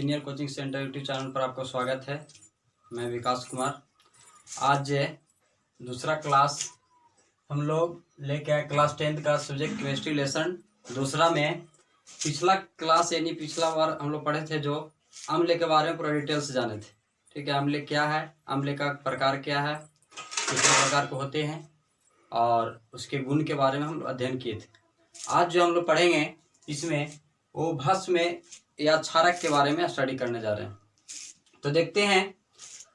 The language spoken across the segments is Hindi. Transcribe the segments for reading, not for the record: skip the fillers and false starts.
Senior coaching centre YouTube channel पर आपका स्वागत है। मैं विकास कुमार। आज दूसरा क्लास हम लोग लेके आए, क्लास 10th का सब्जेक्ट केमिस्ट्री लेसन दूसरा में। पिछला क्लास यानी पिछला बार हम लोग पढ़े थे जो अम्ल के बारे में पूरा डिटेल से जाने थे। ठीक है, अम्ल क्या है, अम्ल का प्रकार क्या है, कितने प्रकार के होते हैं और उसके गुण के बारे में हम लोग अध्ययन किए थे। आज जो हम लोग पढ़ेंगे इसमें वो भस्म या क्षारक के बारे में स्टडी करने जा रहे हैं। तो देखते हैं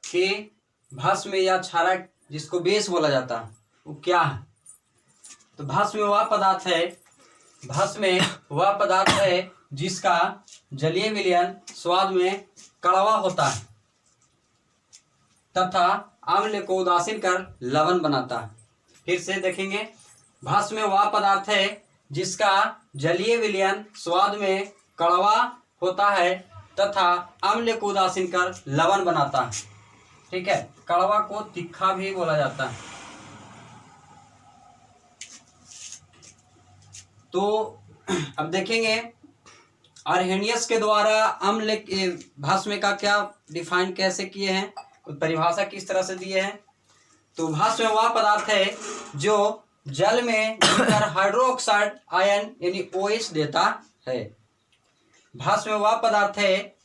कि भस्म या क्षारक जिसको बेस बोला जाता है वो क्या है। तो भस्म वह पदार्थ है जिसका जलीय विलयन स्वाद में कड़वा होता है तथा अम्ल को उदासीन कर लवण बनाता है। फिर से देखेंगे, भस्म वह पदार्थ है जिसका जलीय विलयन स्वाद में कड़वा होता है तथा अम्ल को उदासीन कर लवण बनाता है। ठीक है, कड़वा को तीखा भी बोला जाता है। तो अब देखेंगे आर्हेनियस के द्वारा अम्ल भस्म का क्या डिफाइन कैसे किए हैं, परिभाषा किस तरह से दिए हैं। तो भस्म वह पदार्थ है जो जल में घुलकर हाइड्रोक्साइड आयन यानी OH देता है। भस्म वह पदार्थ है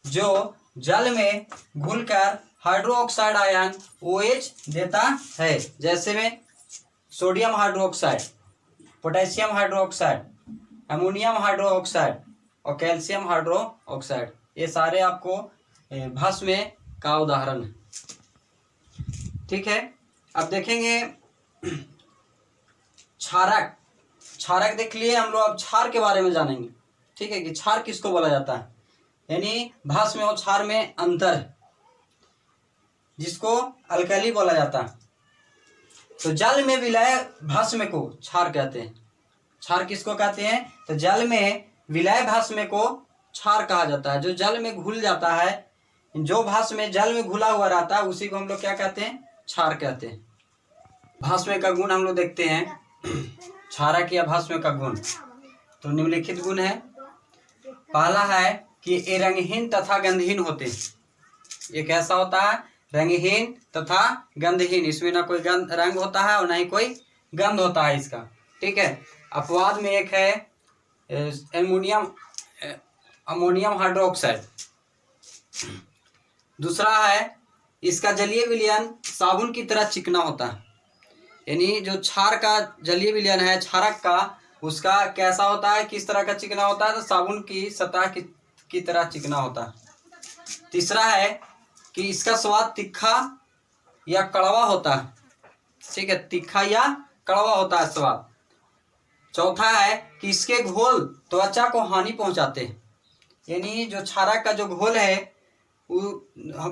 जो जल में घुलकर हाइड्रोक्साइड आयन OH देता है, जैसे में sodium hydroxide, potassium hydroxide, ammonium hydroxide और कैल्शियम हाइड्रोक्साइड। ये सारे आपको भस्म का उदाहरण है। ठीक है, अब देखेंगे क्षारक देख लिए हम लोग। अब क्षार के बारे में जानेंगे। ठीक है, कि क्षार किसको बोला जाता है, यानी भस्म और क्षार में अंतर है, जिसको अल्कली बोला जाता है। तो जल में विलय भस्म को क्षार कहते हैं। क्षार किसको कहते हैं, तो जल में विलय भस्म को क्षार कहा जाता है। जो जल में घुल जाता है, जो भस्म जल में घुला हुआ रहता है उसी को हम लोग क्या कहते हैं, क्षार कहते हैं। भस्म का गुण हम लोग देखते हैं, क्षारक या भस्म का गुण। तो निम्नलिखित गुण है। पहला है कि ये रंगहीन तथा गंधहीन होते हैं। ये कैसा होता है, रंगहीन तथा गंधहीन। इसमें ना कोई रंग होता है और ना ही कोई गंध होता है इसका। ठीक है, अपवाद में एक है अमोनियम हाइड्रोक्साइड। दूसरा है इसका जलीय विलयन साबुन की तरह चिकना होता है। यानी जो क्षार का जलीय विलयन है क्षारक का, उसका कैसा होता है, किस तरह का चिकना होता है, तो साबुन की सतह की तरह चिकना होता है। तीसरा है कि इसका स्वाद तीखा या कड़वा होता है। ठीक है, तीखा या कड़वा होता है स्वाद। चौथा है कि इसके घोल त्वचा को हानि पहुंचाते हैं। यानी जो क्षारक का जो घोल है वो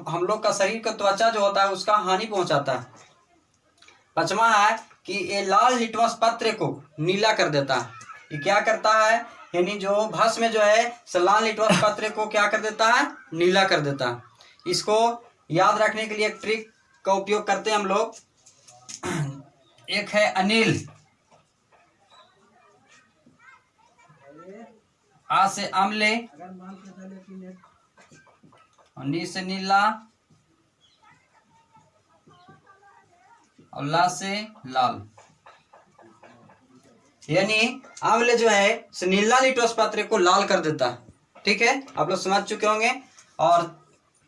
हम लोग का शरीर का त्वचा जो होता है उसका हानि पहुंचाता है। पांचवा है कि ये लाल लिटमस पत्र को नीला कर देता है। ये क्या करता है, यानी जो भस्म जो है लाल लिटमस पत्र को क्या कर देता है, नीला कर देता है। इसको याद रखने के लिए एक ट्रिक का उपयोग करते हैं हम लोग। एक है अनिल, आ से अम्ले, नी से नीला और ला से लाल। यानी अम्ल जो है नीला लिटमस पत्र को लाल कर देता है। ठीक है, आप लोग समझ चुके होंगे। और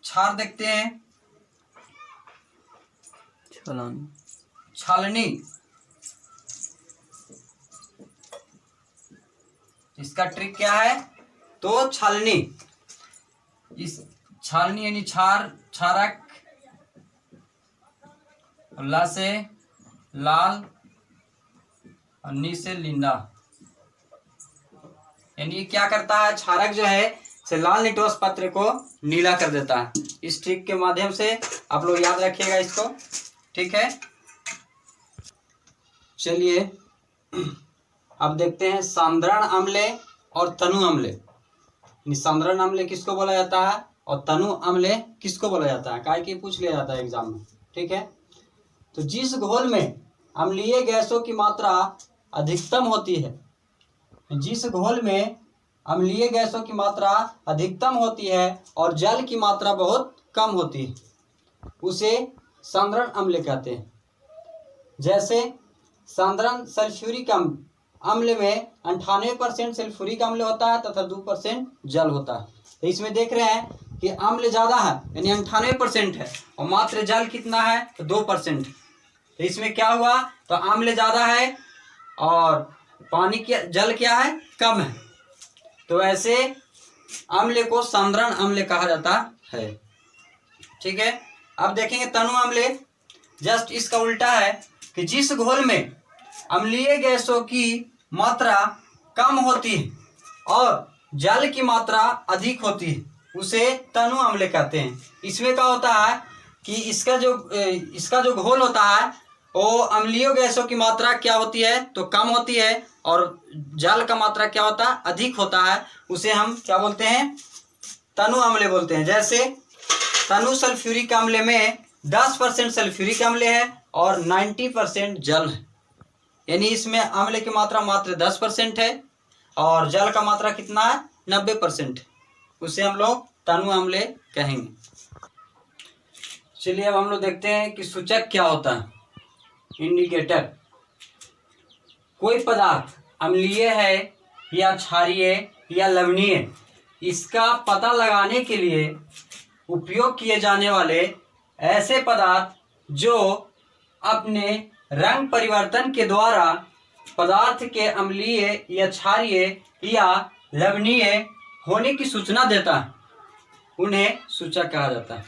क्षार देखते हैं, छालनी। इसका ट्रिक क्या है, तो छालनी। इस छालनी यानी क्षारक, ला से लाल और नी से लीला। यानी क्या करता है, क्षारक जो है से लाल लिटमस पत्र को नीला कर देता है। इस ट्रिक के माध्यम से आप लोग याद रखिएगा इसको। ठीक है, चलिए अब देखते हैं सांद्रण अम्ल और तनु अम्ल। सांद्रण अम्ल किसको बोला जाता है और तनु अम्ल किसको बोला जाता है, काहे कि पूछ लिया जाता है एग्जाम में। ठीक है, तो जिस घोल में अम्लीय गैसों की मात्रा अधिकतम होती है, जिस घोल में अम्लीय गैसों की मात्रा अधिकतम होती है और जल की मात्रा बहुत कम होती है, उसे साधारण अम्ल कहते हैं। जैसे साधारण सल्फ्यूरिक अम्ल में 98% सल्फ्यूरिक अम्ल होता है तथा 2% जल होता है। तो इसमें देख रहे हैं कि अम्ल ज़्यादा है यानी 98% है और मात्र जल कितना है तो 2%। तो इसमें क्या हुआ, तो अम्ल ज़्यादा है और पानी क्या जल क्या है कम है, तो ऐसे अम्ल को साधारण अम्ल कहा जाता है। ठीक है, अब देखेंगे तनु अम्ल जस्ट इसका उल्टा है कि जिस घोल में अम्लीय गैसों की मात्रा कम होती है और जल की मात्रा अधिक होती है उसे तनु अम्ल कहते हैं। इसमें क्या होता है कि इसका जो घोल होता है वो अम्लीय गैसों की मात्रा क्या होती है तो कम होती है और जल का मात्रा क्या होता है अधिक होता है, उसे हम क्या बोलते हैं तनु अम्ल बोलते हैं। जैसे तनु सल्फ्यूरिक अम्ल में 10% सल्फ्यूरिक अम्ल है और 90% जल है, यानी इसमें अम्ल की मात्रा मात्र 10% है और जल का मात्रा कितना है 90%, उसे हम लोग तनु अम्ल कहेंगे। चलिए अब हम लोग देखते हैं कि सूचक क्या होता है, इंडिकेटर। कोई पदार्थ अम्लीय है या क्षारीय या लवणीय, इसका पता लगाने के लिए उपयोग किए जाने वाले ऐसे पदार्थ जो अपने रंग परिवर्तन के द्वारा पदार्थ के अम्लीय या क्षारीय या लवणीय होने की सूचना देता है, उन्हें सूचक कहा जाता है।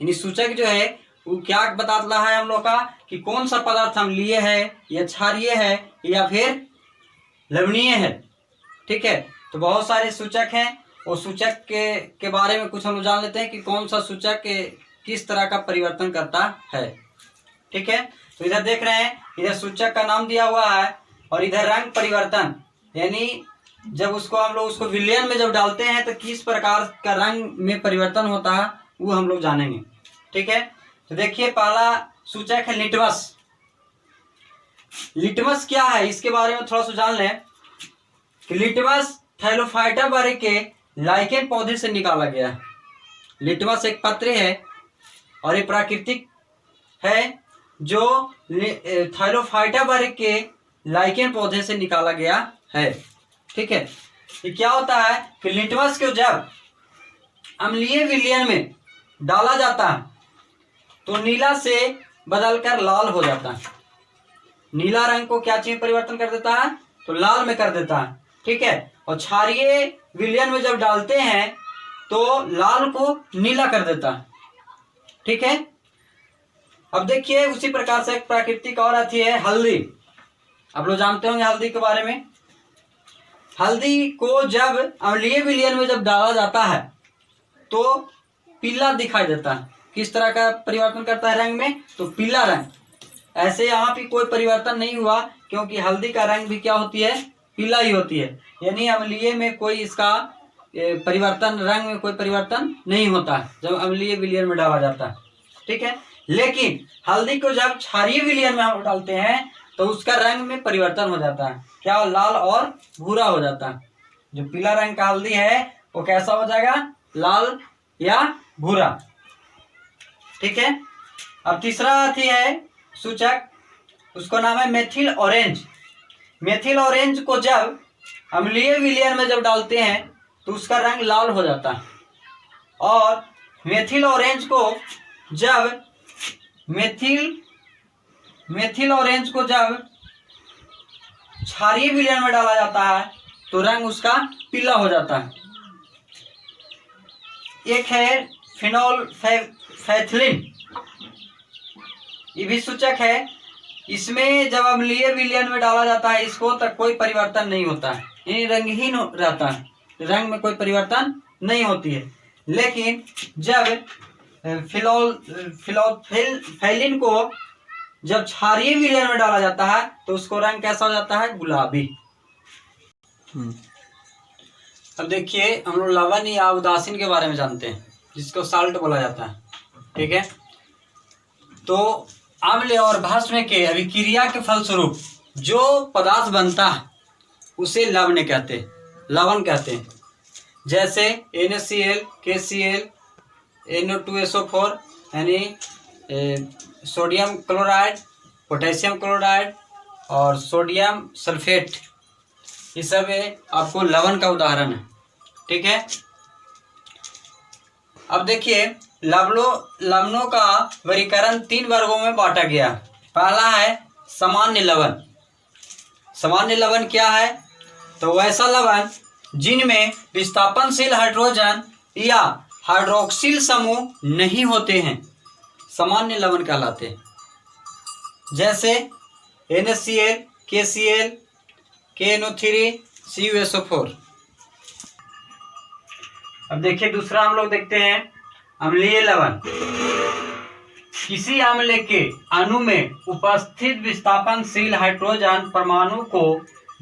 यानी सूचक जो है वो क्या बताता है हम लोग का कि कौन सा पदार्थ अम्लीय है या क्षारीय है या फिर लवणीय है। ठीक है, तो बहुत सारे सूचक हैं और सूचक के बारे में कुछ हम लोग जान लेते हैं कि कौन सा सूचक किस तरह का परिवर्तन करता है। ठीक है, तो इधर देख रहे हैं, इधर सूचक का नाम दिया हुआ है और इधर रंग परिवर्तन, यानी जब हम लोग उसको विलयन में जब डालते हैं तो किस प्रकार का रंग में परिवर्तन होता है वो हम लोग जानेंगे। ठीक है, तो देखिए पहला सूचक है लिटमस। लिटमस क्या है इसके बारे में थोड़ा सा जान लें कि लिटमस थैलोफाइटा वर्ग के लाइकेन पौधे से निकाला गया है। लिटमस एक पत्र है और एक प्राकृतिक है जो थैलोफाइटा वर्ग के लाइकेन पौधे से निकाला गया है। ठीक है, ये क्या होता है कि लिटमस को जब अम्लीय विलयन में डाला जाता है तो नीला से बदलकर लाल हो जाता है। नीला रंग को क्या चीज परिवर्तन कर देता है तो लाल में कर देता है। ठीक है, और क्षारीय विलयन में जब डालते हैं तो लाल को नीला कर देता है। ठीक है, अब देखिए उसी प्रकार से एक प्राकृतिक और आती है हल्दी। आप लोग जानते होंगे हल्दी के बारे में। हल्दी को जब अम्लीय विलयन में जब डाला जाता है तो पीला दिखाई देता है। किस तरह का परिवर्तन करता है रंग में तो पीला रंग। ऐसे यहाँ पे कोई परिवर्तन नहीं हुआ क्योंकि हल्दी का रंग भी क्या होती है पीला ही होती है, यानी अम्लीय में कोई इसका परिवर्तन, रंग में कोई परिवर्तन नहीं होता है जब अम्लीय विलयन में डाला जाता है। ठीक है, लेकिन हल्दी को जब क्षारीय विलयन में हम डालते हैं तो उसका रंग में परिवर्तन हो जाता है, क्या लाल और भूरा हो जाता है। जो पीला रंग का हल्दी है वो कैसा हो जाएगा लाल या भूरा। ठीक है, अब तीसरा आती है सूचक, उसका नाम है मेथिल ऑरेंज। मेथिल ऑरेंज को जब अम्लीय विलयन में जब डालते हैं तो उसका रंग लाल हो जाता है और मेथिल ऑरेंज को जब क्षारीय विलयन में डाला जाता है तो रंग उसका पीला हो जाता है। एक है फिनोल्फेथिलीन, ये भी सूचक है। इसमें जब अम्लीय विलयन में डाला जाता है इसको तक कोई परिवर्तन नहीं होता है, यानी रंगहीन रहता है, रंग में कोई परिवर्तन नहीं होती है। लेकिन जब फिनोल्फेथिलीन को जब क्षारीय विलयन में डाला जाता है तो उसको रंग कैसा हो जाता है गुलाबी। अब देखिए हम लोग लवण या उदासीन के बारे में जानते हैं जिसको साल्ट बोला जाता है। ठीक है, तो अम्ल और भस्म के अभिक्रिया के फलस्वरूप जो पदार्थ बनता है उसे लवण कहते हैं। लवण कहते हैं। जैसे NaCl, KCl, NO2SO4 यानी सोडियम क्लोराइड, पोटेशियम क्लोराइड और सोडियम सल्फेट, ये सब आपको लवण का उदाहरण है। ठीक है। अब देखिए लवणों का वर्गीकरण 3 वर्गों में बांटा गया। पहला है सामान्य लवण। सामान्य लवण क्या है? तो वैसा लवण जिनमें विस्थापनशील हाइड्रोजन या हाइड्रोक्सिल समूह नहीं होते हैं, सामान्य लवण कहलाते हैं। जैसे NaCl, KCl, KNO3, CuSO4। अब देखिए दूसरा हम लोग देखते हैं अम्लीय लवण। किसी अम्ल के अणु में उपस्थित विस्थापनशील हाइड्रोजन परमाणु को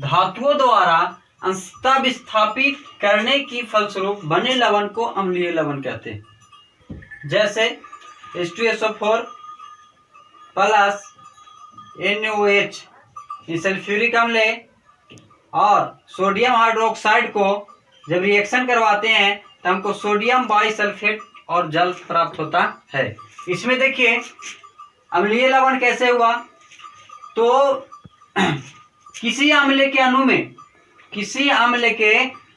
धातुओं द्वारा अंशतः विस्थापित करने की फलस्वरूप बने लवण को अम्लीय लवण कहते हैं। जैसे H2SO4 प्लस NaOH सल्फ्यूरिक अम्ल और सोडियम हाइड्रोक्साइड को जब रिएक्शन करवाते हैं तो हमको सोडियम बाइसल्फेट और जल प्राप्त होता है। इसमें देखिए अम्लीय लवण कैसे हुआ? तो किसी अम्ल के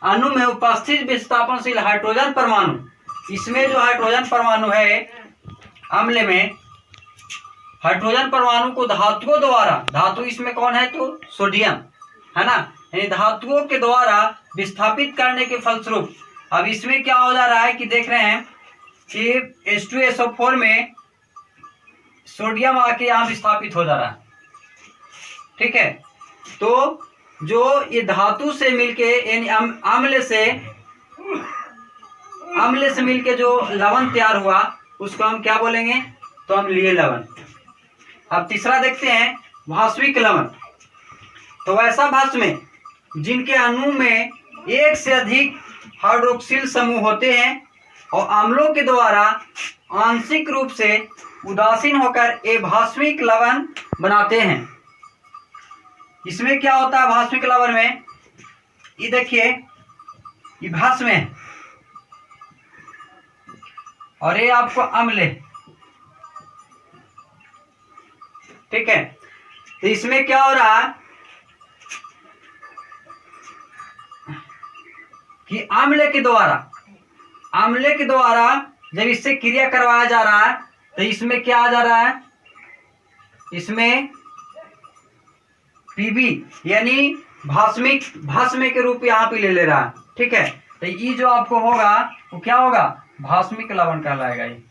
अणु में उपस्थित विस्थापनशील हाइड्रोजन परमाणु, इसमें जो हाइड्रोजन परमाणु है अम्ल में, हाइड्रोजन परमाणु को धातुओं द्वारा, धातु इसमें कौन है? तो सोडियम है ना, यानी धातुओं के द्वारा विस्थापित करने के फलस्वरूप अब इसमें क्या हो जा रहा है कि देख रहे हैं कि H2SO4 में सोडियम आके यहाँ विस्थापित हो जा रहा है। ठीक है। तो जो ये धातु से मिलके यानी अम्ल से मिलके जो लवण तैयार हुआ उसको हम क्या बोलेंगे? तो अम्लीय लवण। अब तीसरा देखते हैं भास्विक लवण। तो वैसा भस्म जिनके अणु में एक से अधिक हाइड्रोक्सिल समूह होते हैं और अम्लों के द्वारा आंशिक रूप से उदासीन होकर ये भास्विक लवण बनाते हैं। इसमें क्या होता है भास्विक लवण में? ये देखिए ये भस्म है और ये आपको अम्ल है। ठीक है। तो इसमें क्या हो रहा है कि अम्ल के द्वारा जब इससे क्रिया करवाया जा रहा है तो इसमें क्या आ जा रहा है? इसमें Pb यानी भास्म के रूप यहाँ पे ले रहा है। ठीक है। तो ये जो आपको होगा वो क्या होगा? भास्मिक लवण कहलाएगा ये।